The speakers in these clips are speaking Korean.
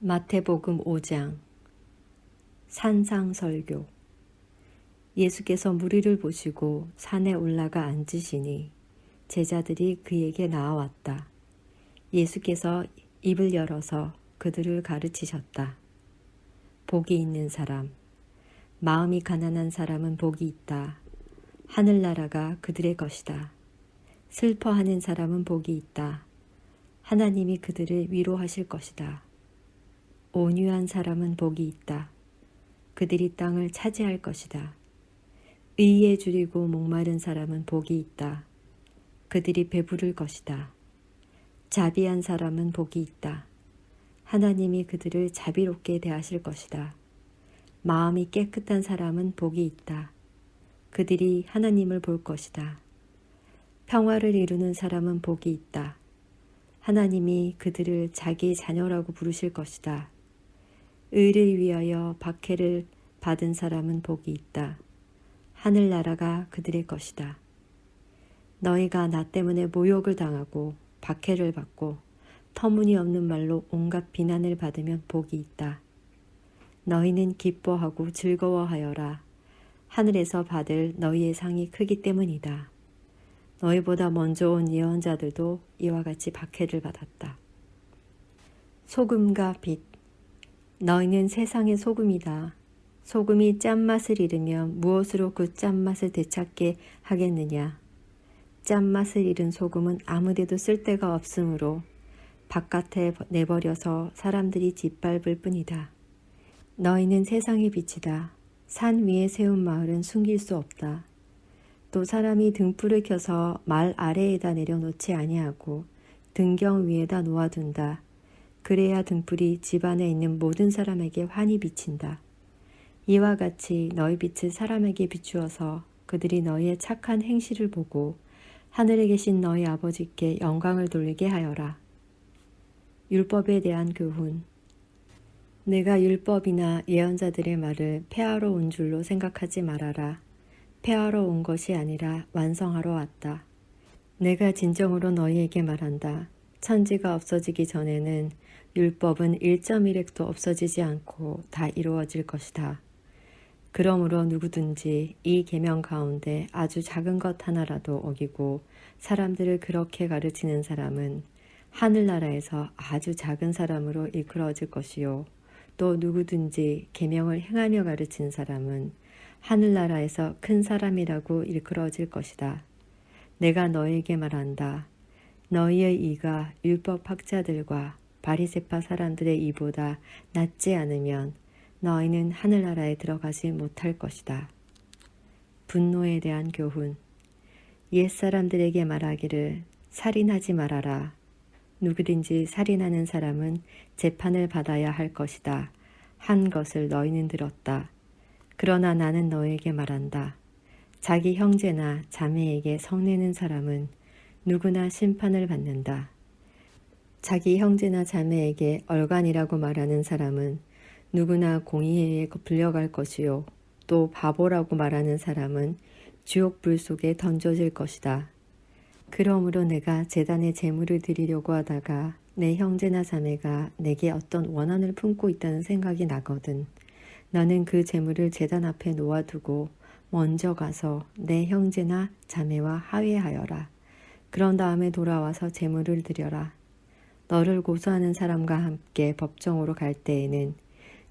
마태복음 5장 산상설교. 예수께서 무리를 보시고 산에 올라가 앉으시니 제자들이 그에게 나아왔다. 예수께서 입을 열어서 그들을 가르치셨다. 복이 있는 사람, 마음이 가난한 사람은 복이 있다. 하늘나라가 그들의 것이다. 슬퍼하는 사람은 복이 있다. 하나님이 그들을 위로하실 것이다. 온유한 사람은 복이 있다. 그들이 땅을 차지할 것이다. 의에 줄이고 목마른 사람은 복이 있다. 그들이 배부를 것이다. 자비한 사람은 복이 있다. 하나님이 그들을 자비롭게 대하실 것이다. 마음이 깨끗한 사람은 복이 있다. 그들이 하나님을 볼 것이다. 평화를 이루는 사람은 복이 있다. 하나님이 그들을 자기 자녀라고 부르실 것이다. 의를 위하여 박해를 받은 사람은 복이 있다. 하늘나라가 그들의 것이다. 너희가 나 때문에 모욕을 당하고 박해를 받고 터무니없는 말로 온갖 비난을 받으면 복이 있다. 너희는 기뻐하고 즐거워하여라. 하늘에서 받을 너희의 상이 크기 때문이다. 너희보다 먼저 온 예언자들도 이와 같이 박해를 받았다. 소금과 빛. 너희는 세상의 소금이다. 소금이 짠맛을 잃으면 무엇으로 그 짠맛을 되찾게 하겠느냐. 짠맛을 잃은 소금은 아무데도 쓸데가 없으므로 바깥에 내버려서 사람들이 짓밟을 뿐이다. 너희는 세상의 빛이다. 산 위에 세운 마을은 숨길 수 없다. 또 사람이 등불을 켜서 말 아래에다 내려놓지 아니하고 등경 위에다 놓아둔다. 그래야 등불이 집 안에 있는 모든 사람에게 환히 비친다. 이와 같이 너희 빛을 사람에게 비추어서 그들이 너희의 착한 행실을 보고 하늘에 계신 너희 아버지께 영광을 돌리게 하여라. 율법에 대한 교훈. 내가 율법이나 예언자들의 말을 폐하러 온 줄로 생각하지 말아라. 폐하러 온 것이 아니라 완성하러 왔다. 내가 진정으로 너희에게 말한다. 천지가 없어지기 전에는 율법은 1.1획도 없어지지 않고 다 이루어질 것이다. 그러므로 누구든지 이 계명 가운데 아주 작은 것 하나라도 어기고 사람들을 그렇게 가르치는 사람은 하늘나라에서 아주 작은 사람으로 일컬어질 것이요. 또 누구든지 계명을 행하며 가르치는 사람은 하늘나라에서 큰 사람이라고 일컬어질 것이다. 내가 너희에게 말한다. 너희의 이가 율법 학자들과 바리새파 사람들의 이보다 낫지 않으면 너희는 하늘나라에 들어가지 못할 것이다. 분노에 대한 교훈. 옛사람들에게 말하기를 살인하지 말아라. 누구든지 살인하는 사람은 재판을 받아야 할 것이다. 한 것을 너희는 들었다. 그러나 나는 너희에게 말한다. 자기 형제나 자매에게 성내는 사람은 누구나 심판을 받는다. 자기 형제나 자매에게 얼간이라고 말하는 사람은 누구나 공의회에 불려갈 것이요. 또 바보라고 말하는 사람은 지옥불 속에 던져질 것이다. 그러므로 내가 제단에 제물을 드리려고 하다가 내 형제나 자매가 내게 어떤 원한을 품고 있다는 생각이 나거든. 너는 그 제물을 제단 앞에 놓아두고 먼저 가서 내 형제나 자매와 화해하여라. 그런 다음에 돌아와서 제물을 드려라. 너를 고소하는 사람과 함께 법정으로 갈 때에는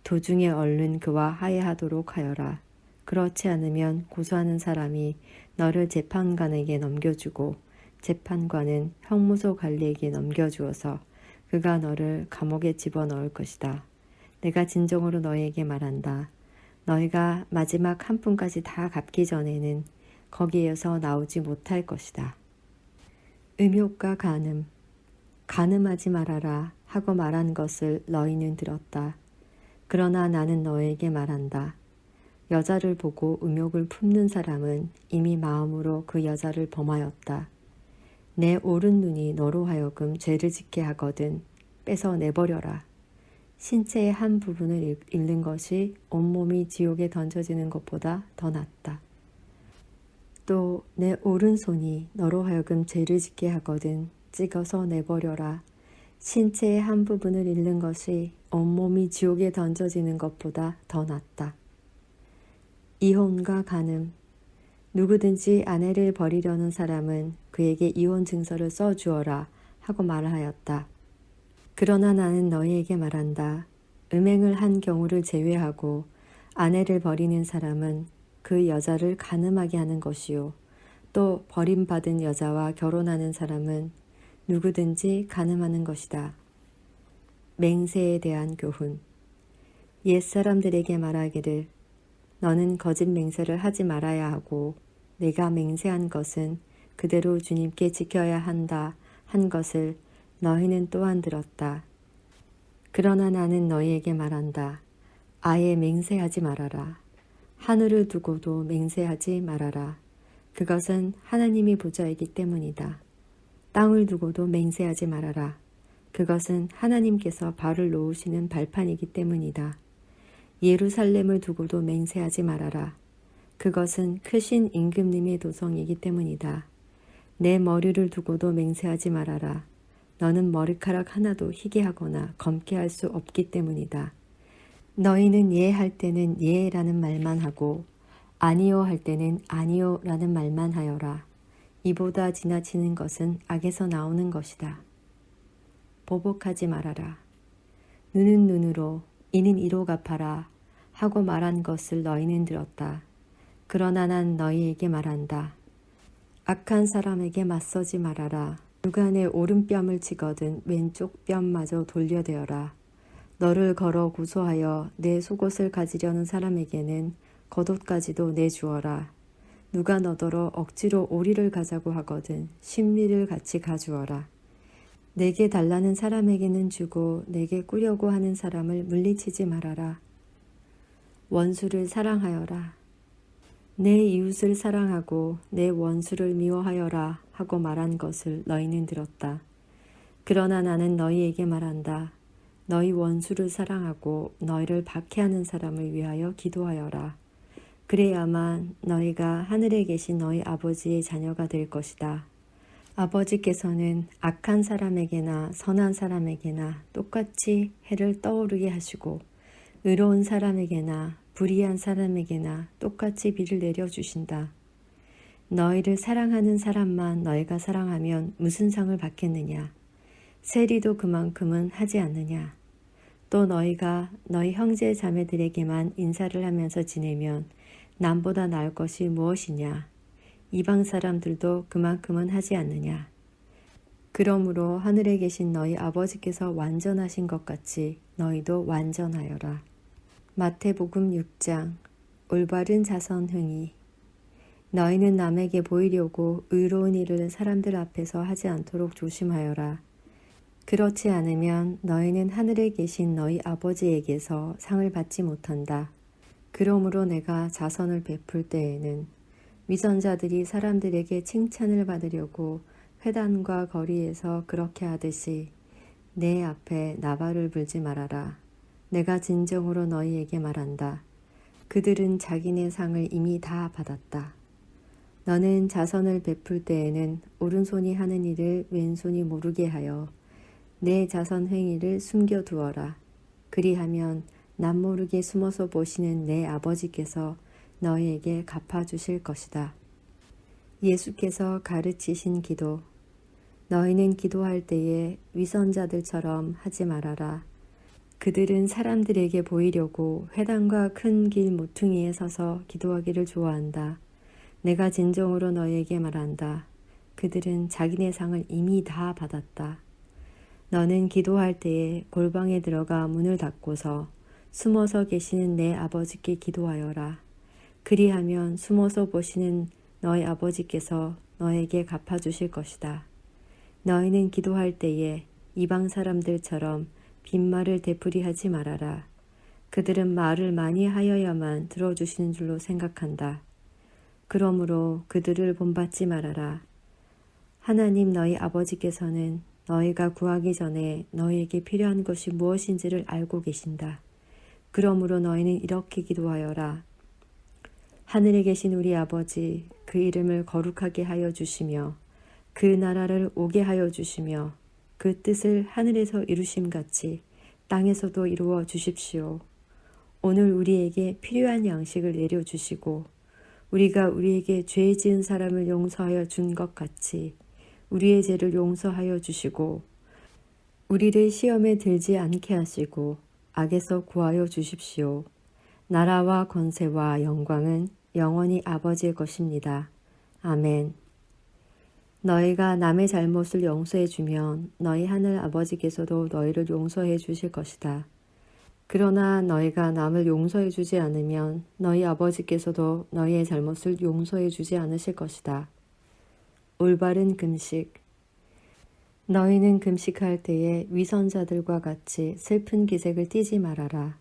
도중에 얼른 그와 화해하도록 하여라. 그렇지 않으면 고소하는 사람이 너를 재판관에게 넘겨주고 재판관은 형무소 관리에게 넘겨주어서 그가 너를 감옥에 집어넣을 것이다. 내가 진정으로 너희에게 말한다. 너희가 마지막 한 푼까지 다 갚기 전에는 거기에서 나오지 못할 것이다. 음욕과 간음. 간음하지 말아라 하고 말한 것을 너희는 들었다. 그러나 나는 너희에게 말한다. 여자를 보고 음욕을 품는 사람은 이미 마음으로 그 여자를 범하였다. 내 오른 눈이 너로 하여금 죄를 짓게 하거든 빼서 내버려라. 신체의 한 부분을 잃는 것이 온몸이 지옥에 던져지는 것보다 더 낫다. 또 내 오른손이 너로 하여금 죄를 짓게 하거든 찍어서 내버려라. 신체의 한 부분을 잃는 것이 온몸이 지옥에 던져지는 것보다 더 낫다. 이혼과 간음. 누구든지 아내를 버리려는 사람은 그에게 이혼 증서를 써주어라 하고 말하였다. 그러나 나는 너희에게 말한다. 음행을 한 경우를 제외하고 아내를 버리는 사람은 그 여자를 간음하게 하는 것이요. 또 버림받은 여자와 결혼하는 사람은 누구든지 간음하는 것이다. 맹세에 대한 교훈. 옛사람들에게 말하기를 너는 거짓 맹세를 하지 말아야 하고 내가 맹세한 것은 그대로 주님께 지켜야 한다 한 것을 너희는 또한 들었다. 그러나 나는 너희에게 말한다. 아예 맹세하지 말아라. 하늘을 두고도 맹세하지 말아라. 그것은 하나님이 보좌이기 때문이다. 땅을 두고도 맹세하지 말아라. 그것은 하나님께서 발을 놓으시는 발판이기 때문이다. 예루살렘을 두고도 맹세하지 말아라. 그것은 크신 임금님의 도성이기 때문이다. 내 머리를 두고도 맹세하지 말아라. 너는 머리카락 하나도 희게 하거나 검게 할 수 없기 때문이다. 너희는 예 할 때는 예라는 말만 하고 아니요 할 때는 아니요 라는 말만 하여라. 이보다 지나치는 것은 악에서 나오는 것이다. 보복하지 말아라. 눈은 눈으로 이는 이로 갚아라 하고 말한 것을 너희는 들었다. 그러나 난 너희에게 말한다. 악한 사람에게 맞서지 말아라. 누가 내 오른뺨을 치거든 왼쪽 뺨마저 돌려대어라. 너를 걸어 고소하여 내 속옷을 가지려는 사람에게는 겉옷까지도 내주어라. 누가 너더러 억지로 오리를 가자고 하거든 심리를 같이 가주어라. 내게 달라는 사람에게는 주고 내게 꾸려고 하는 사람을 물리치지 말아라. 원수를 사랑하여라. 내 이웃을 사랑하고 내 원수를 미워하여라 하고 말한 것을 너희는 들었다. 그러나 나는 너희에게 말한다. 너희 원수를 사랑하고 너희를 박해하는 사람을 위하여 기도하여라. 그래야만 너희가 하늘에 계신 너희 아버지의 자녀가 될 것이다. 아버지께서는 악한 사람에게나 선한 사람에게나 똑같이 해를 떠오르게 하시고 의로운 사람에게나 불의한 사람에게나 똑같이 비를 내려주신다. 너희를 사랑하는 사람만 너희가 사랑하면 무슨 상을 받겠느냐? 세리도 그만큼은 하지 않느냐? 또 너희가 너희 형제 자매들에게만 인사를 하면서 지내면 남보다 나을 것이 무엇이냐? 이방 사람들도 그만큼은 하지 않느냐? 그러므로 하늘에 계신 너희 아버지께서 완전하신 것 같이 너희도 완전하여라. 마태복음 6장. 올바른 자선 행위. 너희는 남에게 보이려고 의로운 일을 사람들 앞에서 하지 않도록 조심하여라. 그렇지 않으면 너희는 하늘에 계신 너희 아버지에게서 상을 받지 못한다. 그러므로 내가 자선을 베풀 때에는 위선자들이 사람들에게 칭찬을 받으려고 회당과 거리에서 그렇게 하듯이 내 앞에 나발을 불지 말아라. 내가 진정으로 너희에게 말한다. 그들은 자기네 상을 이미 다 받았다. 너는 자선을 베풀 때에는 오른손이 하는 일을 왼손이 모르게 하여 내 자선 행위를 숨겨두어라. 그리하면 남모르게 숨어서 보시는 내 아버지께서 너희에게 갚아주실 것이다. 예수께서 가르치신 기도. 너희는 기도할 때에 위선자들처럼 하지 말아라. 그들은 사람들에게 보이려고 회당과 큰 길 모퉁이에 서서 기도하기를 좋아한다. 내가 진정으로 너희에게 말한다. 그들은 자기네 상을 이미 다 받았다. 너는 기도할 때에 골방에 들어가 문을 닫고서 숨어서 계시는 내 아버지께 기도하여라. 그리하면 숨어서 보시는 너희 아버지께서 너에게 갚아주실 것이다. 너희는 기도할 때에 이방 사람들처럼 빈말을 되풀이하지 말아라. 그들은 말을 많이 하여야만 들어주시는 줄로 생각한다. 그러므로 그들을 본받지 말아라. 하나님 너희 아버지께서는 너희가 구하기 전에 너희에게 필요한 것이 무엇인지를 알고 계신다. 그러므로 너희는 이렇게 기도하여라. 하늘에 계신 우리 아버지, 그 이름을 거룩하게 하여 주시며 그 나라를 오게 하여 주시며 그 뜻을 하늘에서 이루심같이 땅에서도 이루어 주십시오. 오늘 우리에게 필요한 양식을 내려주시고 우리가 우리에게 죄 지은 사람을 용서하여 준 것 같이 우리의 죄를 용서하여 주시고 우리를 시험에 들지 않게 하시고 악에서 구하여 주십시오. 나라와 권세와 영광은 영원히 아버지의 것입니다. 아멘. 너희가 남의 잘못을 용서해 주면 너희 하늘 아버지께서도 너희를 용서해 주실 것이다. 그러나 너희가 남을 용서해 주지 않으면 너희 아버지께서도 너희의 잘못을 용서해 주지 않으실 것이다. 올바른 금식. 너희는 금식할 때에 위선자들과 같이 슬픈 기색을 띠지 말아라.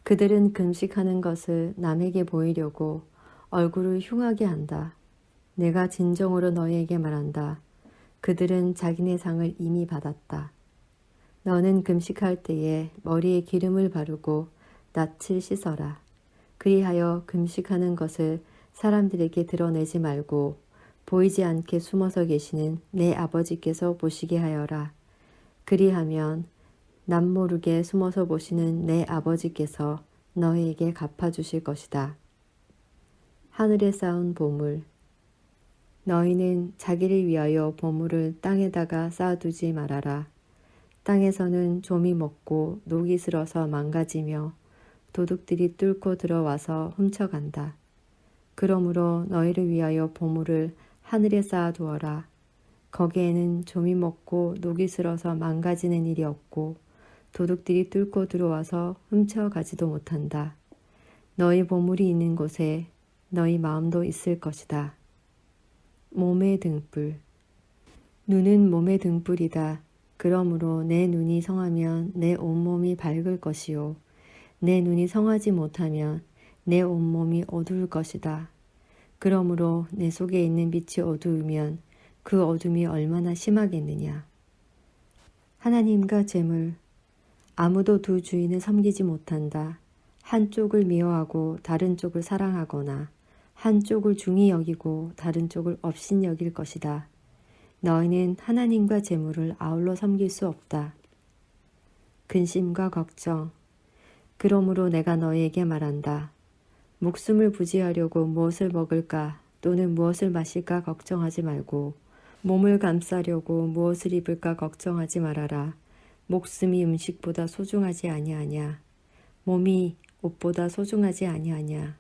그들은 금식하는 것을 남에게 보이려고 얼굴을 흉하게 한다. 내가 진정으로 너희에게 말한다. 그들은 자기네 상을 이미 받았다. 너는 금식할 때에 머리에 기름을 바르고 낯을 씻어라. 그리하여 금식하는 것을 사람들에게 드러내지 말고 보이지 않게 숨어서 계시는 내 아버지께서 보시게 하여라. 그리하면 남모르게 숨어서 보시는 내 아버지께서 너희에게 갚아주실 것이다. 하늘에 쌓은 보물. 너희는 자기를 위하여 보물을 땅에다가 쌓아두지 말아라. 땅에서는 좀이 먹고 녹이 슬어서 망가지며 도둑들이 뚫고 들어와서 훔쳐간다. 그러므로 너희를 위하여 보물을 하늘에 쌓아두어라. 거기에는 좀이 먹고 녹이 슬어서 망가지는 일이 없고 도둑들이 뚫고 들어와서 훔쳐가지도 못한다. 너희 보물이 있는 곳에 너희 마음도 있을 것이다. 몸의 등불. 눈은 몸의 등불이다. 그러므로 내 눈이 성하면 내 온몸이 밝을 것이요. 내 눈이 성하지 못하면 내 온몸이 어두울 것이다. 그러므로 내 속에 있는 빛이 어두우면 그 어둠이 얼마나 심하겠느냐. 하나님과 재물. 아무도 두 주인을 섬기지 못한다. 한쪽을 미워하고 다른 쪽을 사랑하거나 한쪽을 중히 여기고 다른 쪽을 업신 여길 것이다. 너희는 하나님과 재물을 아울러 섬길 수 없다. 근심과 걱정. 그러므로 내가 너희에게 말한다. 목숨을 부지하려고 무엇을 먹을까 또는 무엇을 마실까 걱정하지 말고 몸을 감싸려고 무엇을 입을까 걱정하지 말아라. 목숨이 음식보다 소중하지 아니하냐. 몸이 옷보다 소중하지 아니하냐.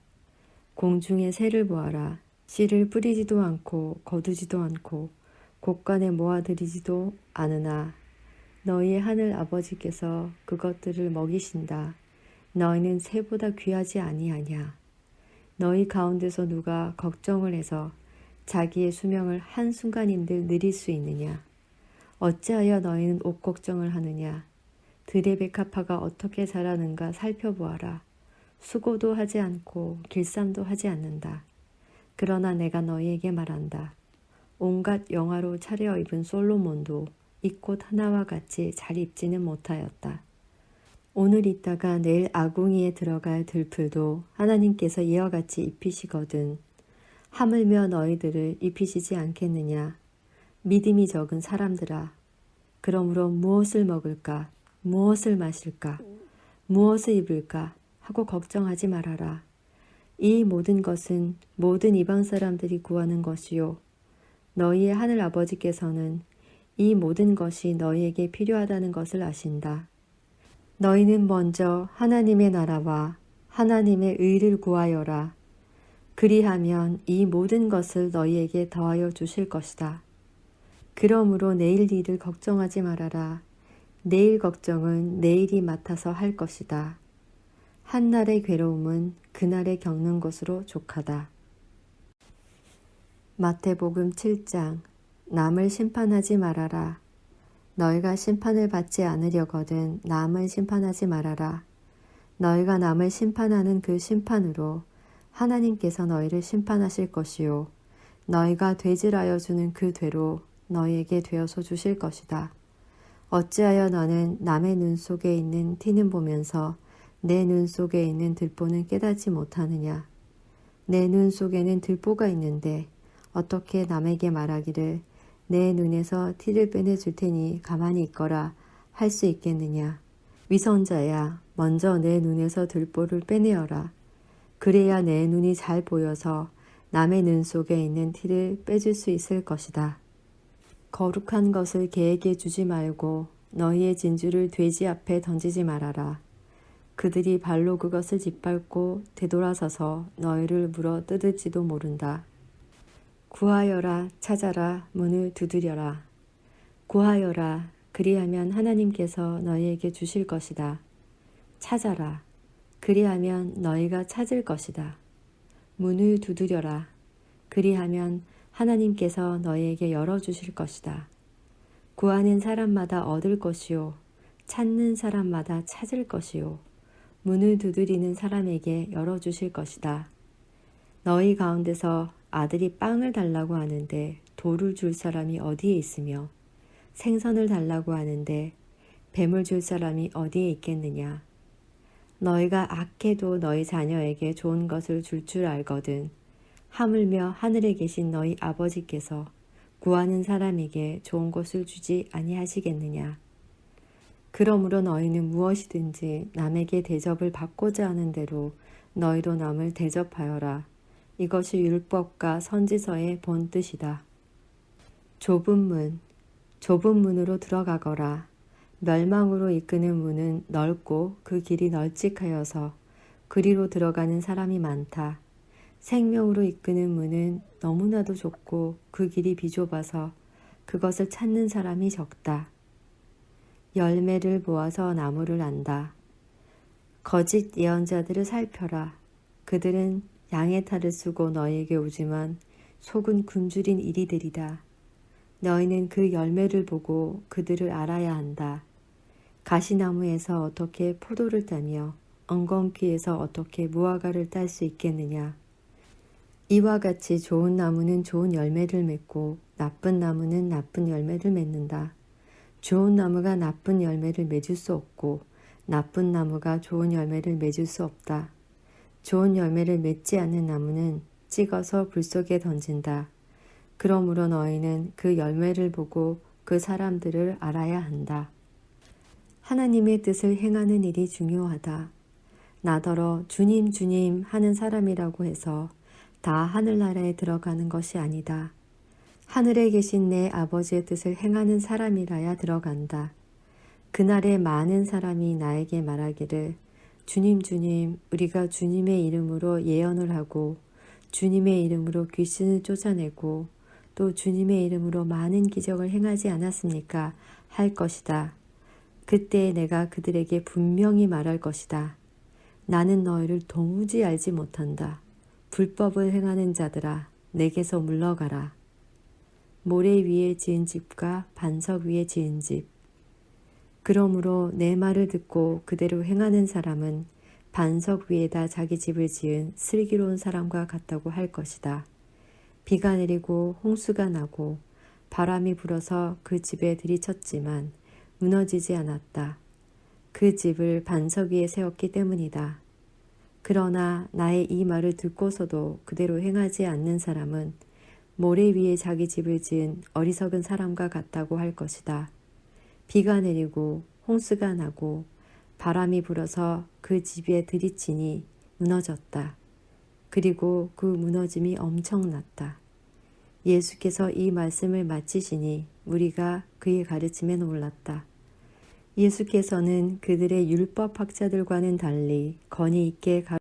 공중의 새를 보아라. 씨를 뿌리지도 않고 거두지도 않고 곳간에 모아들이지도 않으나 너희의 하늘 아버지께서 그것들을 먹이신다. 너희는 새보다 귀하지 아니하냐. 너희 가운데서 누가 걱정을 해서 자기의 수명을 한순간인들 늘릴 수 있느냐. 어찌하여 너희는 옷 걱정을 하느냐. 들의 백합화가 어떻게 자라는가 살펴보아라. 수고도 하지 않고 길쌈도 하지 않는다. 그러나 내가 너희에게 말한다. 온갖 영화로 차려입은 솔로몬도 이 꽃 하나와 같이 잘 입지는 못하였다. 오늘 있다가 내일 아궁이에 들어갈 들풀도 하나님께서 이와 같이 입히시거든. 하물며 너희들을 입히시지 않겠느냐. 믿음이 적은 사람들아. 그러므로 무엇을 먹을까, 무엇을 마실까, 무엇을 입을까 하고 걱정하지 말아라. 이 모든 것은 모든 이방 사람들이 구하는 것이요. 너희의 하늘 아버지께서는 이 모든 것이 너희에게 필요하다는 것을 아신다. 너희는 먼저 하나님의 나라와 하나님의 의를 구하여라. 그리하면 이 모든 것을 너희에게 더하여 주실 것이다. 그러므로 내일 일을 걱정하지 말아라. 내일 걱정은 내일이 맡아서 할 것이다. 한날의 괴로움은 그날에 겪는 것으로 족하다. 마태복음 7장. 남을 심판하지 말아라. 너희가 심판을 받지 않으려거든 남을 심판하지 말아라. 너희가 남을 심판하는 그 심판으로 하나님께서 너희를 심판하실 것이요. 너희가 되질하여 주는 그 되로 너희에게 되어서 주실 것이다. 어찌하여 너는 남의 눈 속에 있는 티는 보면서 내 눈 속에 있는 들보는 깨닫지 못하느냐. 내 눈 속에는 들보가 있는데 어떻게 남에게 말하기를 내 눈에서 티를 빼내줄 테니 가만히 있거라 할 수 있겠느냐. 위선자야, 먼저 내 눈에서 들보를 빼내어라. 그래야 내 눈이 잘 보여서 남의 눈 속에 있는 티를 빼줄 수 있을 것이다. 거룩한 것을 개에게 주지 말고 너희의 진주를 돼지 앞에 던지지 말아라. 그들이 발로 그것을 짓밟고 되돌아서서 너희를 물어 뜯을지도 모른다. 구하여라, 찾아라, 문을 두드려라. 구하여라, 그리하면 하나님께서 너희에게 주실 것이다. 찾아라, 그리하면 너희가 찾을 것이다. 문을 두드려라, 그리하면 하나님께서 너희에게 열어주실 것이다. 구하는 사람마다 얻을 것이요, 찾는 사람마다 찾을 것이요, 문을 두드리는 사람에게 열어주실 것이다. 너희 가운데서 아들이 빵을 달라고 하는데 돌을 줄 사람이 어디에 있으며 생선을 달라고 하는데 뱀을 줄 사람이 어디에 있겠느냐. 너희가 악해도 너희 자녀에게 좋은 것을 줄 줄 알거든 하물며 하늘에 계신 너희 아버지께서 구하는 사람에게 좋은 것을 주지 아니하시겠느냐. 그러므로 너희는 무엇이든지 남에게 대접을 받고자 하는 대로 너희도 남을 대접하여라. 이것이 율법과 선지서의 본 뜻이다. 좁은 문으로 들어가거라. 멸망으로 이끄는 문은 넓고 그 길이 널찍하여서 그리로 들어가는 사람이 많다. 생명으로 이끄는 문은 너무나도 좁고 그 길이 비좁아서 그것을 찾는 사람이 적다. 열매를 보아서 나무를 안다. 거짓 예언자들을 살펴라. 그들은 양의 탈을 쓰고 너희에게 오지만 속은 굶주린 이리들이다. 너희는 그 열매를 보고 그들을 알아야 한다. 가시나무에서 어떻게 포도를 따며 엉겅퀴에서 어떻게 무화과를 딸 수 있겠느냐. 이와 같이 좋은 나무는 좋은 열매를 맺고 나쁜 나무는 나쁜 열매를 맺는다. 좋은 나무가 나쁜 열매를 맺을 수 없고 나쁜 나무가 좋은 열매를 맺을 수 없다. 좋은 열매를 맺지 않는 나무는 찍어서 불 속에 던진다. 그러므로 너희는 그 열매를 보고 그 사람들을 알아야 한다. 하나님의 뜻을 행하는 일이 중요하다. 나더러 주님 주님 하는 사람이라고 해서 다 하늘나라에 들어가는 것이 아니다. 하늘에 계신 내 아버지의 뜻을 행하는 사람이라야 들어간다. 그날에 많은 사람이 나에게 말하기를 주님 주님 우리가 주님의 이름으로 예언을 하고 주님의 이름으로 귀신을 쫓아내고 또 주님의 이름으로 많은 기적을 행하지 않았습니까? 할 것이다. 그때 내가 그들에게 분명히 말할 것이다. 나는 너희를 도무지 알지 못한다. 불법을 행하는 자들아, 내게서 물러가라. 모래 위에 지은 집과 반석 위에 지은 집. 그러므로 내 말을 듣고 그대로 행하는 사람은 반석 위에다 자기 집을 지은 슬기로운 사람과 같다고 할 것이다. 비가 내리고 홍수가 나고 바람이 불어서 그 집에 들이쳤지만 무너지지 않았다. 그 집을 반석 위에 세웠기 때문이다. 그러나 나의 이 말을 듣고서도 그대로 행하지 않는 사람은 모래 위에 자기 집을 지은 어리석은 사람과 같다고 할 것이다. 비가 내리고 홍수가 나고 바람이 불어서 그 집에 들이치니 무너졌다. 그리고 그 무너짐이 엄청났다. 예수께서 이 말씀을 마치시니 무리가 그의 가르침에 놀랐다. 예수께서는 그들의 율법학자들과는 달리 권위 있게